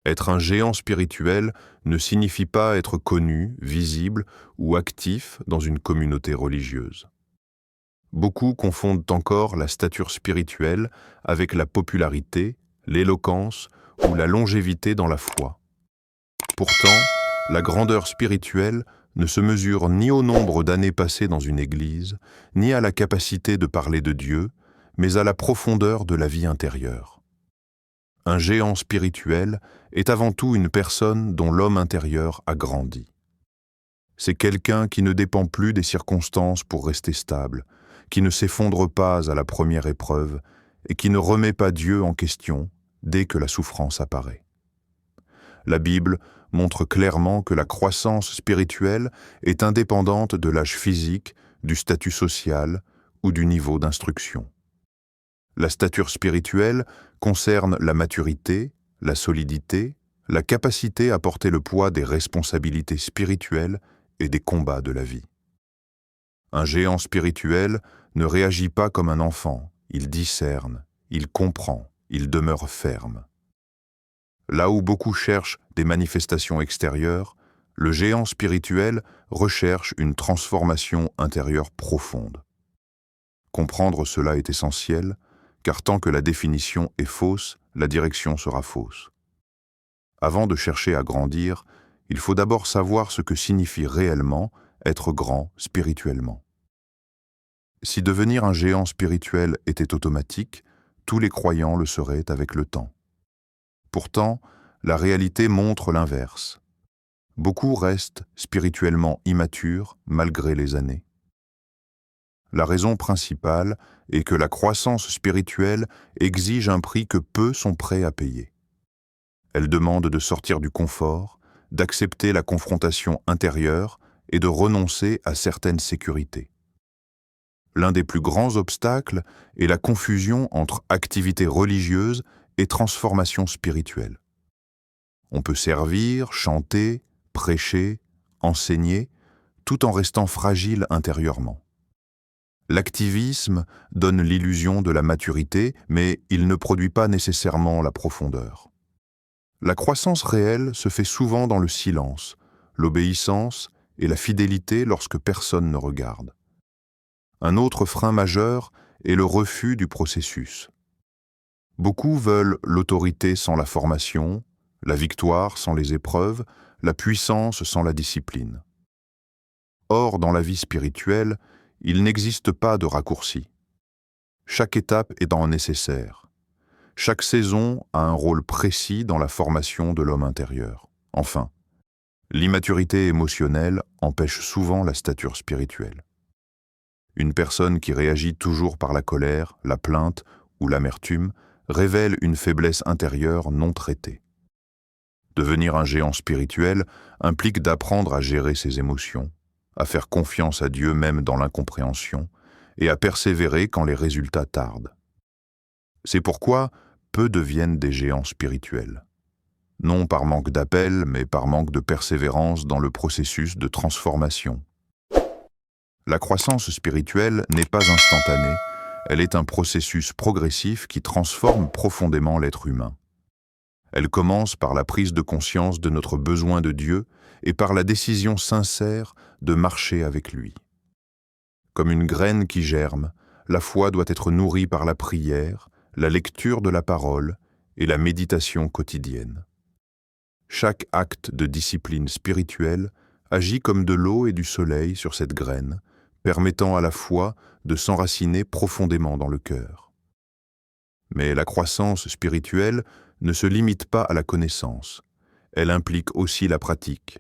Être un géant spirituel ne signifie pas être connu, visible ou actif dans une communauté religieuse. Beaucoup confondent encore la stature spirituelle avec la popularité, l'éloquence ou la longévité dans la foi. Pourtant, la grandeur spirituelle ne se mesure ni au nombre d'années passées dans une église, ni à la capacité de parler de Dieu, mais à la profondeur de la vie intérieure. Un géant spirituel est avant tout une personne dont l'homme intérieur a grandi. C'est quelqu'un qui ne dépend plus des circonstances pour rester stable, qui ne s'effondre pas à la première épreuve et qui ne remet pas Dieu en question dès que la souffrance apparaît. La Bible montre clairement que la croissance spirituelle est indépendante de l'âge physique, du statut social ou du niveau d'instruction. La stature spirituelle concerne la maturité, la solidité, la capacité à porter le poids des responsabilités spirituelles et des combats de la vie. Un géant spirituel ne réagit pas comme un enfant, il discerne, il comprend, il demeure ferme. Là où beaucoup cherchent des manifestations extérieures, le géant spirituel recherche une transformation intérieure profonde. Comprendre cela est essentiel, car tant que la définition est fausse, la direction sera fausse. Avant de chercher à grandir, il faut d'abord savoir ce que signifie réellement être grand spirituellement. Si devenir un géant spirituel était automatique, tous les croyants le seraient avec le temps. Pourtant, la réalité montre l'inverse. Beaucoup restent spirituellement immatures malgré les années. La raison principale est que la croissance spirituelle exige un prix que peu sont prêts à payer. Elle demande de sortir du confort, d'accepter la confrontation intérieure et de renoncer à certaines sécurités. L'un des plus grands obstacles est la confusion entre activité religieuse et transformation spirituelle. On peut servir, chanter, prêcher, enseigner, tout en restant fragile intérieurement. L'activisme donne l'illusion de la maturité, mais il ne produit pas nécessairement la profondeur. La croissance réelle se fait souvent dans le silence, l'obéissance et la fidélité lorsque personne ne regarde. Un autre frein majeur est le refus du processus. Beaucoup veulent l'autorité sans la formation, la victoire sans les épreuves, la puissance sans la discipline. Or, dans la vie spirituelle, il n'existe pas de raccourci. Chaque étape est nécessaire. Chaque saison a un rôle précis dans la formation de l'homme intérieur. Enfin, l'immaturité émotionnelle empêche souvent la stature spirituelle. Une personne qui réagit toujours par la colère, la plainte ou l'amertume révèle une faiblesse intérieure non traitée. Devenir un géant spirituel implique d'apprendre à gérer ses émotions, à faire confiance à Dieu même dans l'incompréhension et à persévérer quand les résultats tardent. C'est pourquoi peu deviennent des géants spirituels. Non par manque d'appel, mais par manque de persévérance dans le processus de transformation. La croissance spirituelle n'est pas instantanée, elle est un processus progressif qui transforme profondément l'être humain. Elle commence par la prise de conscience de notre besoin de Dieu et par la décision sincère de marcher avec lui. Comme une graine qui germe, la foi doit être nourrie par la prière, la lecture de la parole et la méditation quotidienne. Chaque acte de discipline spirituelle agit comme de l'eau et du soleil sur cette graine, permettant à la foi de s'enraciner profondément dans le cœur. Mais la croissance spirituelle ne se limite pas à la connaissance, elle implique aussi la pratique.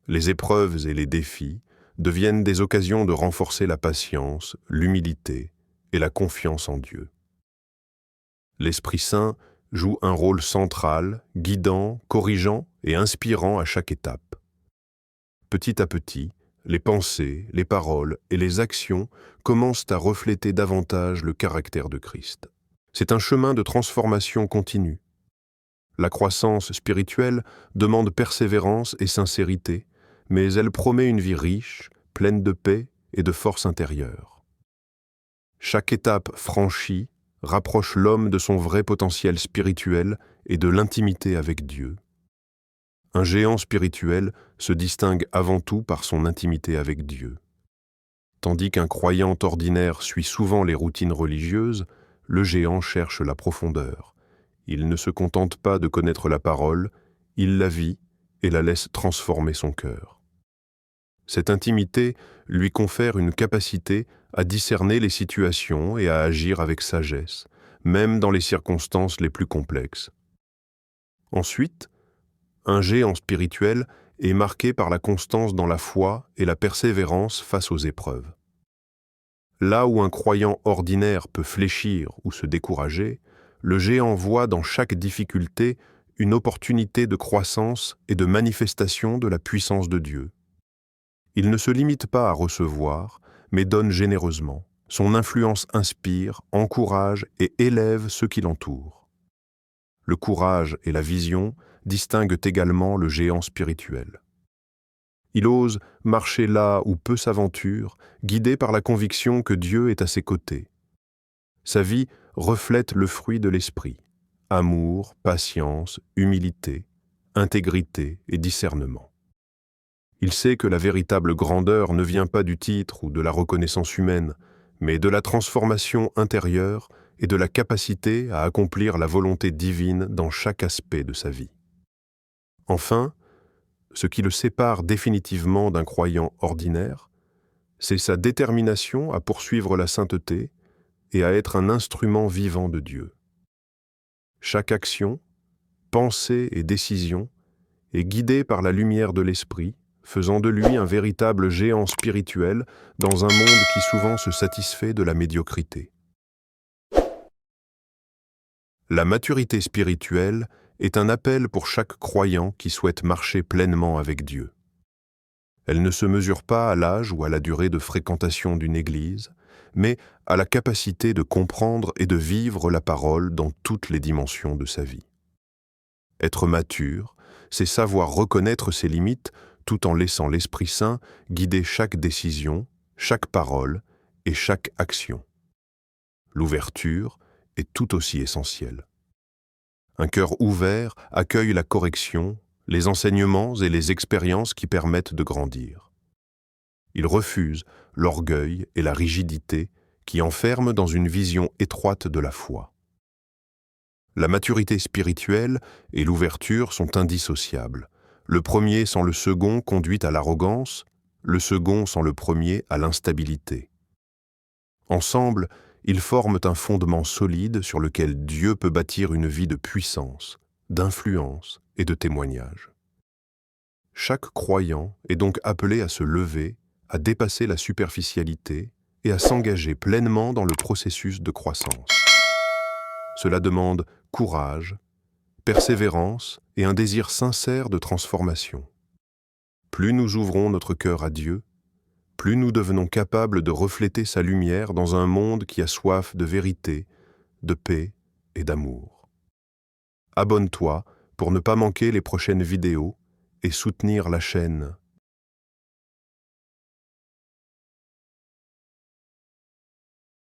Les épreuves et les défis deviennent des occasions de renforcer la patience, l'humilité et la confiance en Dieu. L'Esprit Saint joue un rôle central, guidant, corrigeant et inspirant à chaque étape. Petit à petit, les pensées, les paroles et les actions commencent à refléter davantage le caractère de Christ. C'est un chemin de transformation continue. La croissance spirituelle demande persévérance et sincérité, mais elle promet une vie riche, pleine de paix et de force intérieure. Chaque étape franchie rapproche l'homme de son vrai potentiel spirituel et de l'intimité avec Dieu. Un géant spirituel se distingue avant tout par son intimité avec Dieu. Tandis qu'un croyant ordinaire suit souvent les routines religieuses, le géant cherche la profondeur. Il ne se contente pas de connaître la parole, il la vit et la laisse transformer son cœur. Cette intimité lui confère une capacité à discerner les situations et à agir avec sagesse, même dans les circonstances les plus complexes. Ensuite, un géant spirituel est marqué par la constance dans la foi et la persévérance face aux épreuves. Là où un croyant ordinaire peut fléchir ou se décourager, le géant voit dans chaque difficulté une opportunité de croissance et de manifestation de la puissance de Dieu. Il ne se limite pas à recevoir, mais donne généreusement. Son influence inspire, encourage et élève ceux qui l'entourent. Le courage et la vision distinguent également le géant spirituel. Il ose marcher là où peu s'aventure, guidé par la conviction que Dieu est à ses côtés. Sa vie reflète le fruit de l'esprit: amour, patience, humilité, intégrité et discernement. Il sait que la véritable grandeur ne vient pas du titre ou de la reconnaissance humaine, mais de la transformation intérieure et de la capacité à accomplir la volonté divine dans chaque aspect de sa vie. Enfin, ce qui le sépare définitivement d'un croyant ordinaire, c'est sa détermination à poursuivre la sainteté et à être un instrument vivant de Dieu. Chaque action, pensée et décision est guidée par la lumière de l'esprit, faisant de lui un véritable géant spirituel dans un monde qui souvent se satisfait de la médiocrité. La maturité spirituelle est un appel pour chaque croyant qui souhaite marcher pleinement avec Dieu. Elle ne se mesure pas à l'âge ou à la durée de fréquentation d'une église, mais à la capacité de comprendre et de vivre la parole dans toutes les dimensions de sa vie. Être mature, c'est savoir reconnaître ses limites tout en laissant l'Esprit Saint guider chaque décision, chaque parole et chaque action. L'ouverture est tout aussi essentielle. Un cœur ouvert accueille la correction, les enseignements et les expériences qui permettent de grandir. Il refuse l'orgueil et la rigidité qui enferment dans une vision étroite de la foi. La maturité spirituelle et l'ouverture sont indissociables. Le premier sans le second conduit à l'arrogance, le second sans le premier à l'instabilité. Ensemble, ils forment un fondement solide sur lequel Dieu peut bâtir une vie de puissance, d'influence et de témoignage. Chaque croyant est donc appelé à se lever, à dépasser la superficialité et à s'engager pleinement dans le processus de croissance. Cela demande courage, persévérance et un désir sincère de transformation. Plus nous ouvrons notre cœur à Dieu, plus nous devenons capables de refléter sa lumière dans un monde qui a soif de vérité, de paix et d'amour. Abonne-toi pour ne pas manquer les prochaines vidéos et soutenir la chaîne